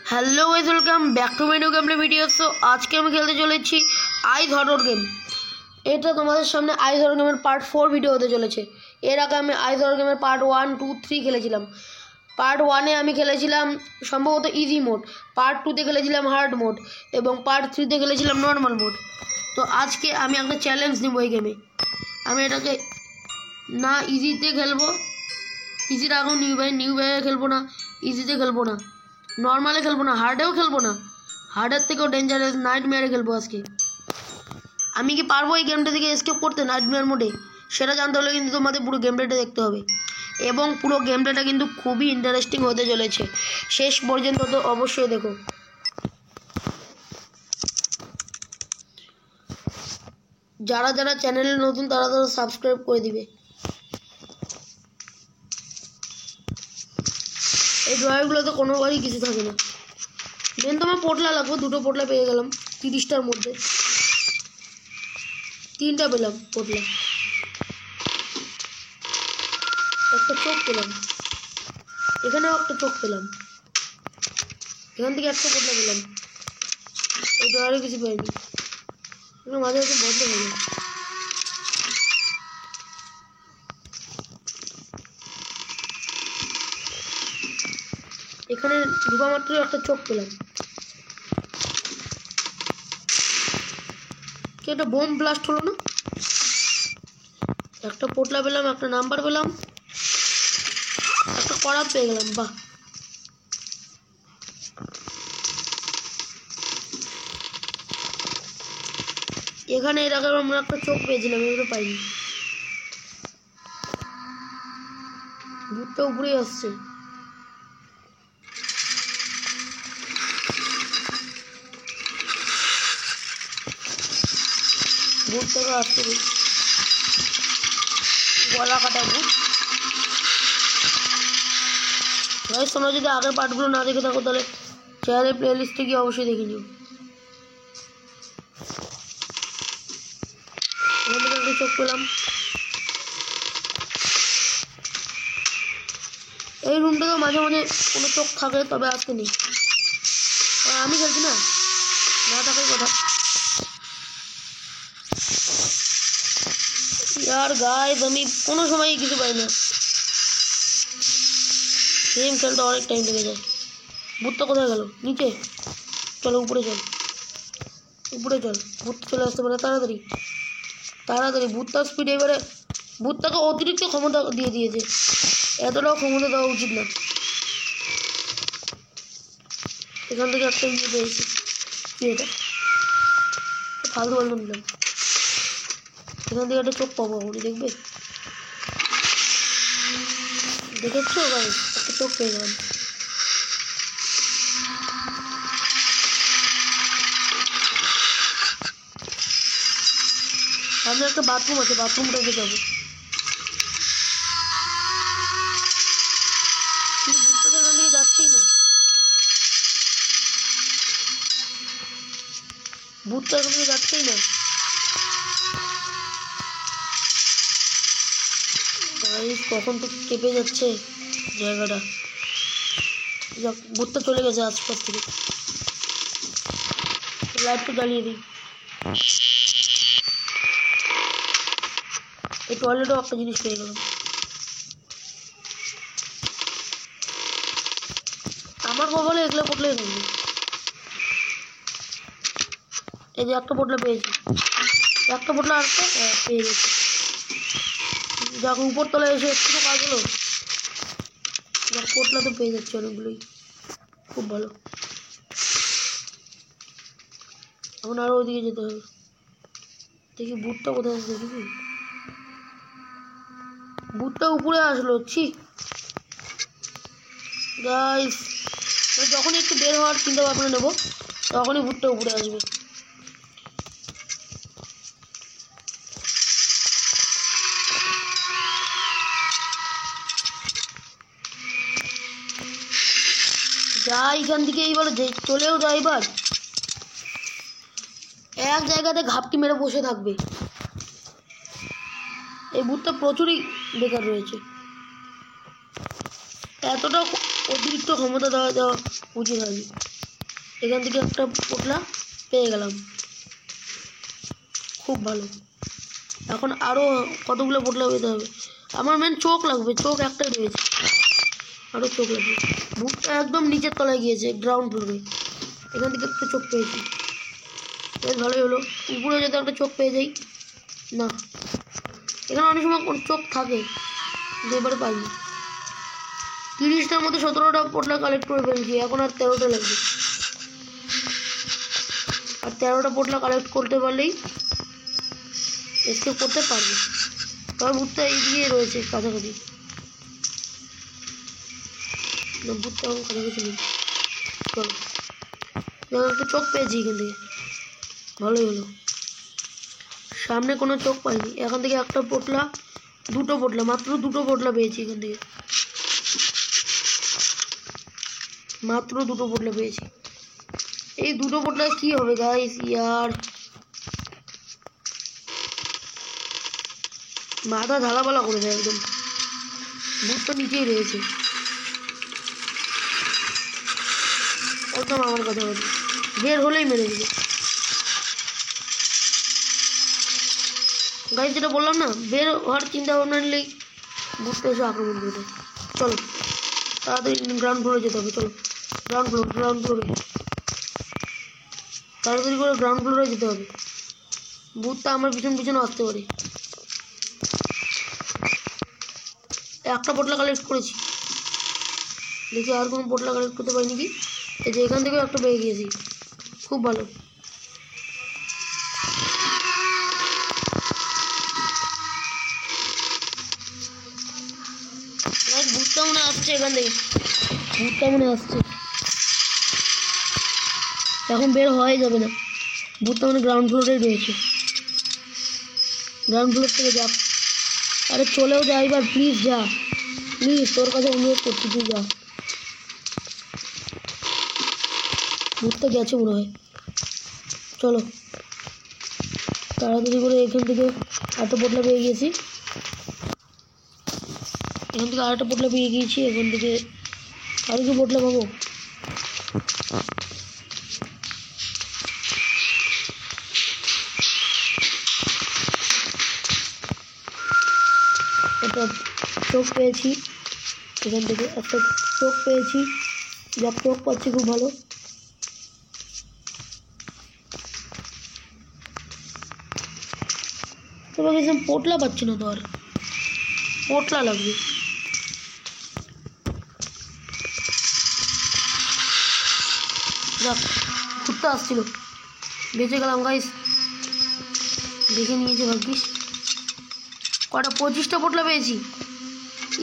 Hello guys, welcome back to my new game video. So आज के আমি খেলতে চলেছি আইস হরর গেম। এটা তোমাদের সামনে আইস হরর গেমের পার্ট 4 ভিডিও হতে চলেছে। এর আগে আমি আইস হরর গেমের পার্ট 1 2 3 খেলেছিলাম। পার্ট 1 এ আমি খেলেছিলাম সম্ভবত ইজি মোড, পার্ট 2 তে খেলেছিলাম হার্ড মোড এবং পার্ট 3 তে খেলেছিলাম নরমাল মোড। তো আজকে আমি একটা চ্যালেঞ্জ নিব এই গেমে। আমি এটাকে না ইজিতে খেলবো, ইজি রাখো, নিউ ভাই খেলবো না, ইজিতে খেলবো না, নর্মালে খেলবো না, হার্ডেও খেলবো না, হার্ডের থেকেও ডেঞ্জারাস নাইটমেয়ারে খেলবো আজকে। আমি কি পারবো এই গেমটা থেকে এসকেপ করতে নাইটমেয়ার মোডে, সেটা জানতে হলে কিন্তু তোমাদের পুরো গেম প্লেটা দেখতে হবে এবং পুরো গেম প্লেটা কিন্তু খুবই ইন্টারেস্টিং হতে চলেছে। শেষ পর্যন্ত তো অবশ্যই দেখো। যারা যারা চ্যানেলে নতুন তারা তারা সাবস্ক্রাইব করে দিবে। এই ড্রয়ারগুলোতে কোনোবারই কিছু থাকে না। মেন তোমার পোটলা লাগবে, দুটো পোটলা পেয়ে গেলাম 30টার মধ্যে, 3টা পেলাম পোটলা, একটা চোখ পেলাম, এখানেও একটা চোখ পেলাম, এখান থেকে একটা পোটলা পেলাম। এই ড্রয়ারে কিছু পাইনি, মাঝে মাঝে বন্ধ হয়ে গেল। এখানে ঢুকা মাত্র একটা চোখ পেলাম। এটা বোম ব্লাস্ট হলো না? একটা পোটলা পেলাম, একটা নাম্বার পেলাম, একটা করাত পেয়ে গেলাম। বাহ, এখানে এর আগে আমরা একটা চোখ পেয়েছিলাম, এগুলো পাইনি। ভূতটা উপরেই আসছে। ভূতটাকে আসতে দিই, গলা কাটা ভূত। গাইস, তোমরা যদি আগের পার্টগুলো না দেখে থাকো তাহলে চ্যানেলের প্লে লিস্টে গিয়ে অবশ্যই দেখে নিও। এখান থেকে একটা চোখ পেলাম। এই রুমটাতে মাঝে মাঝে কোনো চোখ থাকে, তবে আজকে নেই, আমি খেলছি না, না থাকার কথা। यार गाइस, আমি কোনো সময় কিছু পাই না, গেম খেলতে অনেক টাইম লেগে যায়। ভূতটা কোথায় গেল? নিচে চলো, উপরে চল, উপরে চল। ভূত চলে আসতে পারে, তাড়াতাড়ি তাড়াতাড়ি। ভূতটার স্পিড এবারে, ভূতটাকে অতিরিক্ত ক্ষমতা দিয়ে দিয়েছে, এতটাও ক্ষমতা দেওয়া উচিত না। এখান থেকে একটা ইয়ে পেয়েছি, কি এটা ফালতু ফালতু নিলাম। এখান থেকে একটা চোখ পাবো, আপনি দেখবে, দেখেছো গাইস, একটা চোখ পেয়ে গেলাম। সামনে একটা বাথরুম আছে, বাথরুমটাকে যাবো, কিন্তু ভূতটা তো এখান থেকে যাচ্ছেই না। ভূতটা এখান থেকে যাচ্ছেই না। কখন তো কেঁপে যাচ্ছে জায়গাটা। ভূতটা চলে গেছে আশপাশ থেকে। লাইটটা জ্বালিয়ে দিই। এই টয়লেটেও একটা জিনিস পেয়ে গেলাম। আমার কপালে এগুলো পটলাই থাকবে। এই যে একটা পোটলা পেয়েছি, একটা পোটলা আসতে পেয়ে গেছি। যাক, উপর তলায় এসে একটু কাজ হলো, পোটলা তো পেয়ে যাচ্ছে অনেকগুলোই, খুব ভালো। এখন আরো ওইদিকে যেতে হবে, দেখি ভূতটা কোথায় আছে। দেখি ভূতটা উপরে আসলো। ছি গাইস, যখনই একটু বের হওয়ার চিন্তা ভাবনা নেবো তখনই ভূতটা উপরে আসবে। যাই এখান থেকে, এইবার চলেও যায়। এবার এক জায়গাতে ঘাপটি মেরে বসে থাকবে। এই ভূতটা প্রচুরই বেকার রয়েছে, এতটা অতিরিক্ত ক্ষমতা দেওয়া উচিত হয়নি। এখান থেকে একটা পোটলা পেয়ে গেলাম, খুব ভালো। এখন আরও কতগুলো পোটলা পেতে হবে। আমার মেন চোখ লাগবে, চোখ একটাই রয়েছে, আরও চোখ লাগবে। ভূতটা একদম নিচের তলায় গিয়েছে, গ্রাউন্ড ফ্লোরে। এখান থেকে একটা চোখ পেয়েছি, বেশ ভালোই হলো। উপরে যদি একটা চোখ পেয়ে যাই, না এখানে অনেক সময় চোখ থাকে, এবারে পাইনি। 30টার মধ্যে 17টা পোটলা কালেক্ট করে ফেলছি, এখন আর 13টা লাগবে। আর 13টা পোটলা কালেক্ট করতে পারলেই এসকেপ করতে পারবো। তবে ভূতটা এই দিকে রয়েছে কাছাকাছি, না ভূতটা এখন কাছাকাছি নেই। চলো, যখন একটা চোখ পেয়েছি এখান থেকে, ভালোই হলো। সামনে কোনো চোখ পাইনি, এখান থেকে একটা পোটলা, দুটো পোটলা, মাত্র দুটো পোটলা পেয়েছি এখান থেকে, মাত্র দুটো পোটলা পেয়েছি। এই দুটো পোটলা কি হবে গাইস ইয়ার, মাথা ঝালাপালা করে দেয় একদম। ভূত তো নিচেই রয়েছে, একদম আমার কথা বলি, বের হলেই মেরে দিবে গাইস। যেটা বললাম না, বের হওয়ার চিন্তা ভাবনা নিলেই ভূতটা এসে আক্রমণ করবে। চলো তাড়াতাড়ি গ্রাউন্ড ফ্লোরে যেতে হবে, চলো গ্রাউন্ড ফ্লোরে তাড়াতাড়ি করে গ্রাউন্ড ফ্লোরে যেতে হবে। ভূতটা আমার পিছনে আসতে পারে। একটা পোটলা কালেক্ট করেছি, দেখি আর কোনো পোটলা কালেক্ট করতে পারি নাকি। এই যে এখান থেকেও একটা পেয়ে গিয়েছি, খুব ভালো। ভূতটা মনে আসছে এখান থেকে, ভূতটা মনে আসছে, এখন বের হওয়াই যাবে না। ভূতটা মানে গ্রাউন্ড ফ্লোরেই রয়েছে, গ্রাউন্ড ফ্লোর থেকে যা। আরে চলেও যা এবার, প্লিজ যা, প্লিজ তোর কাছে অনুরোধ করছি, তুই যা। ভূতটা গেছে মনে হয়, চলো তাড়াতাড়ি করে। এখান থেকে একটা পোটলা পেয়ে গিয়েছি, এখান থেকে আরেকটা পোটলা পেয়ে গিয়েছি, এখান থেকে আরও কি পোটলা পাবো। একটা চোখ পেয়েছি, এখান থেকে একটা চোখ পেয়েছি, যা চোখ পাচ্ছি খুব ভালো। তবে কিছু পোটলা পাচ্ছি না, তো আর পোটলা লাগবে। যাক, ভূতটা আসছিল, বেঁচে গেলাম গাইস, দেখে নিয়েছে ভাগ্যিস। কটা 25টা পোটলা পেয়েছি।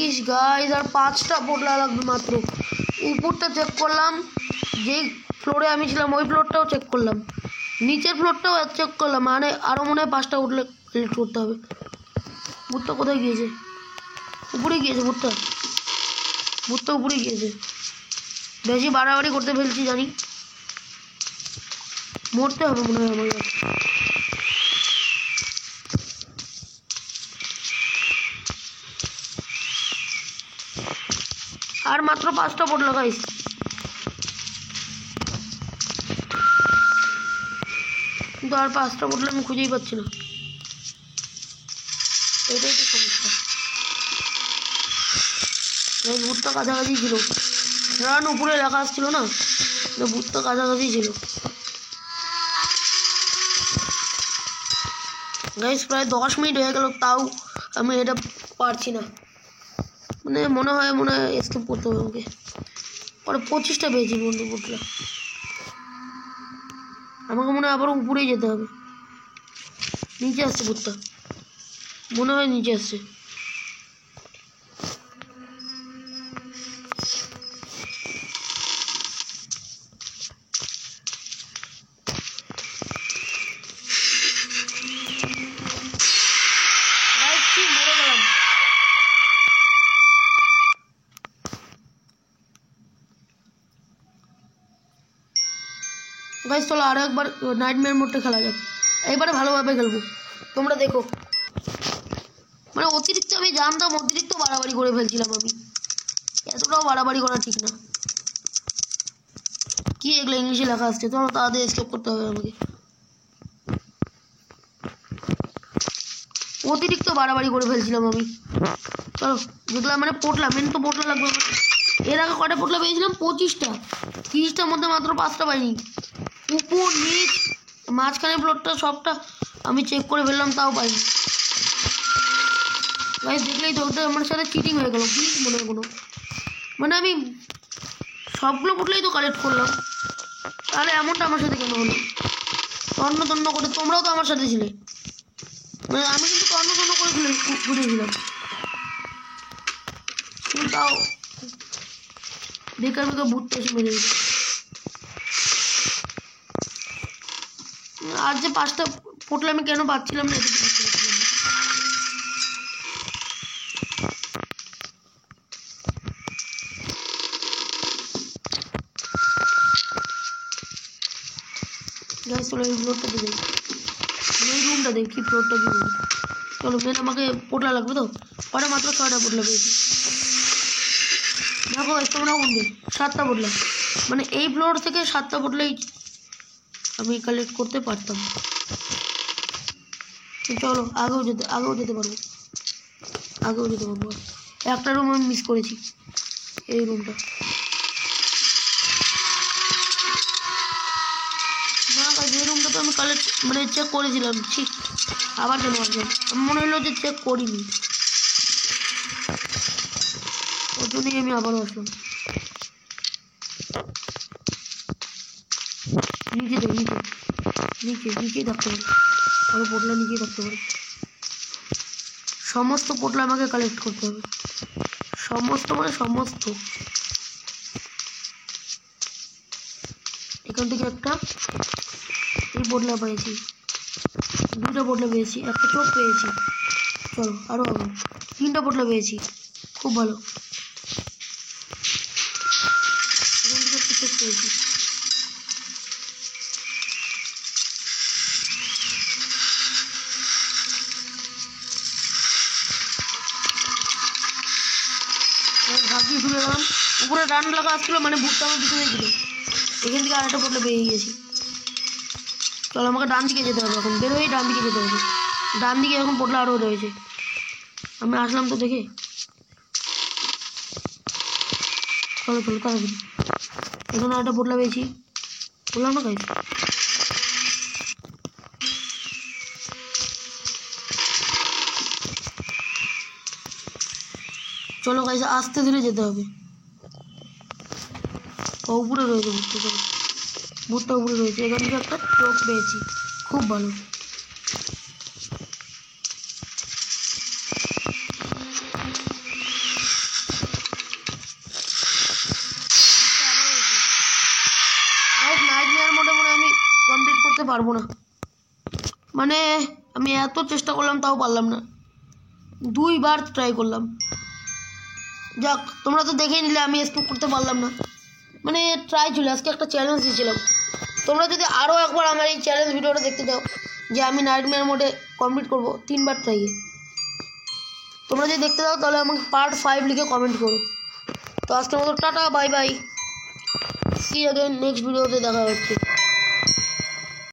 ইস গাইস, আর 5টা পোটলা লাগবে মাত্র। উপরটা চেক করলাম, যে ফ্লোরে আমি ছিলাম ওই ফ্লোরটাও চেক করলাম, নিচের ফ্লোরটাও চেক করলাম, মানে আরও মনে হয় 5টা পোটলা কালেক্ট করতে হবে। ভূতটা কোথায় গিয়েছে? উপরে গিয়েছে ভূতটা, ভূতটা উপরে গিয়েছে। বেশি বাড়াবাড়ি করতে ফেলছি জানি, মরতে হবে মনে হয় আমার। আর মাত্র 5টা পোটলা গাইস, কিন্তু আর 5টা পোটলা আমি খুঁজেই পাচ্ছি না, এটাই তো সমস্যা। ভূতটা কাছাকাছি ছিল, রান উপরে লেখা আসছিল না, ভূতটা কাছাকাছি ছিল গাইস। প্রায় 10 মিনিট হয়ে গেল, তাও আমি এটা পারছি না, মানে মনে হয় এসকেপ করতে হবে আমাকে। পরে 25টা পেয়েছি বন্ধু পোটলা, আমাকে মনে হয় আবার উপরেই যেতে হবে। নিচে আসছে ভূতটা, মনে হয় নিচে আসছে। গাইস চলো আরো একবার নাইটমেয়ার মোডটা খেলা যাক, এবারে ভালোভাবে খেলবো, তোমরা দেখো। মানে অতিরিক্ত আমি জানতাম, অতিরিক্ত বাড়াবাড়ি করে ফেলছিলাম আমি, এতটাও বাড়াবাড়ি করা ঠিক না। কি এগুলো ইংলিশে লেখা আসছে, চলো তাড়াতাড়ি এসকেপ করতে হবে আমাকে। অতিরিক্ত বাড়াবাড়ি করে ফেলছিলাম আমি। চলো দেখলাম মানে পোটলা, মেন তো পোটলা লাগবে আমার। এর আগে কটা পোটলা পেয়েছিলাম? 25টা। 30টার মধ্যে মাত্র 5টা পাইনি। উপর নিচ মাঝখানে প্লটটা সবটা আমি চেক করে ফেললাম, তাও পাইনি। গাইস দেখলেই তো ওটা আমার সাথে চিটিং হয়ে গেল। কি মনে হয় কোনো, মানে আমি সবগুলো পোটলাই তো কালেক্ট করলাম, তাহলে এমনটা আমার সাথে কেন হলো? তন্ন তন্ন করে তোমরাও তো আমার সাথে ছিলে, মানে আমি কিন্তু তন্ন তন্ন করে ঘুরেছিলাম, কিন্তু তাও বেকার বেকার ভূতটা এসে মেরে দিল। আর যে 5টা পোটলা আমি কেন পাচ্ছিলাম না, এটা বুঝতে পারছিলাম না। গাইস চলো এই ফ্লোরটাতে যাই, এই রুমটা দেখি কি ফ্লোরটা কি বলি। চলো মেন আমাকে পোটলা লাগবে তো, পরে মাত্র 6টা পোটলা পেয়েছি। দেখো গাইস তোমরা কোনটা 7টা পোটলা, মানে এই ফ্লোর থেকে 7টা পোটলাই আমি কালেক্ট করতে পারতাম। চলো আগেও যেতে পারবো, একটা রুম আমি মিস করেছি, এই রুমটা। না গাইস এই রুমটা তো আমি কালেক্ট মানে চেক করেছিলাম, ঠিক আবার কেন আসলাম? আমার মনে হলো যে চেক করিনি, ওর জন্যই আমি আবারও আসলাম। নিচেই থাকতে পারে, আরো পোটলা নিচেই থাকতে পারে। সমস্ত পোটলা আমাকে কালেক্ট করতে হবে, সমস্ত মানে সমস্ত। এখান থেকে একটা এই পোটলা পেয়েছি, 2টা পোটলা পেয়েছি, একটা চোখ পেয়েছি। চলো আরো হবে, 3টা পোটলা পেয়েছি, খুব ভালো। এখান থেকে একটা চোখ পেয়েছি। ভাগিয়ে ঘুরে গেলাম, উপরে রান লাগা আসছিল, মানে ভুট্টা আমার দিকে হয়েছিল। এখান থেকে আরেকটা পোটলা পেয়ে গেছি। চলো আমাকে ডান দিকে যেতে হবে, এখন বের হয়ে ডান দিকে যেতে হবে। ডান দিকে এখন পোটলা আরও রয়েছে, আমি আসলাম তো দেখে। চলো তাড়াতাড়ি, এখানে আরেকটা পোটলা পেয়েছি, বললাম না গাইস। চলো গাইস আস্তে ধীরে যেতে হবে। উপরে রয়েছে ভূতটা উপরে রয়েছে। এখান থেকে একটা চোখ পেয়েছি, খুব ভালো। নাইটমেয়ার মোডে মনে আমি কমপ্লিট করতে পারবো না, মানে আমি এত চেষ্টা করলাম তাও পারলাম না, 2বার ট্রাই করলাম। যাক তোমরা তো দেখেই নিলে আমি এসকেপ করতে পারলাম না, মানে ট্রাই ছিল, আজকে একটা চ্যালেঞ্জ দিয়েছিলাম। তোমরা যদি আরও একবার আমার এই চ্যালেঞ্জ ভিডিওটা দেখতে চাও যে আমি নাইটমেয়ার মোডে কমপ্লিট করব 3বার ট্রাইয়ে, তোমরা যদি দেখতে চাও তাহলে আমাকে পার্ট 5 লিখে কমেন্ট করো। তো আজকের মতো tata, bye bye, see again, next ভিডিওতে দেখা হচ্ছে।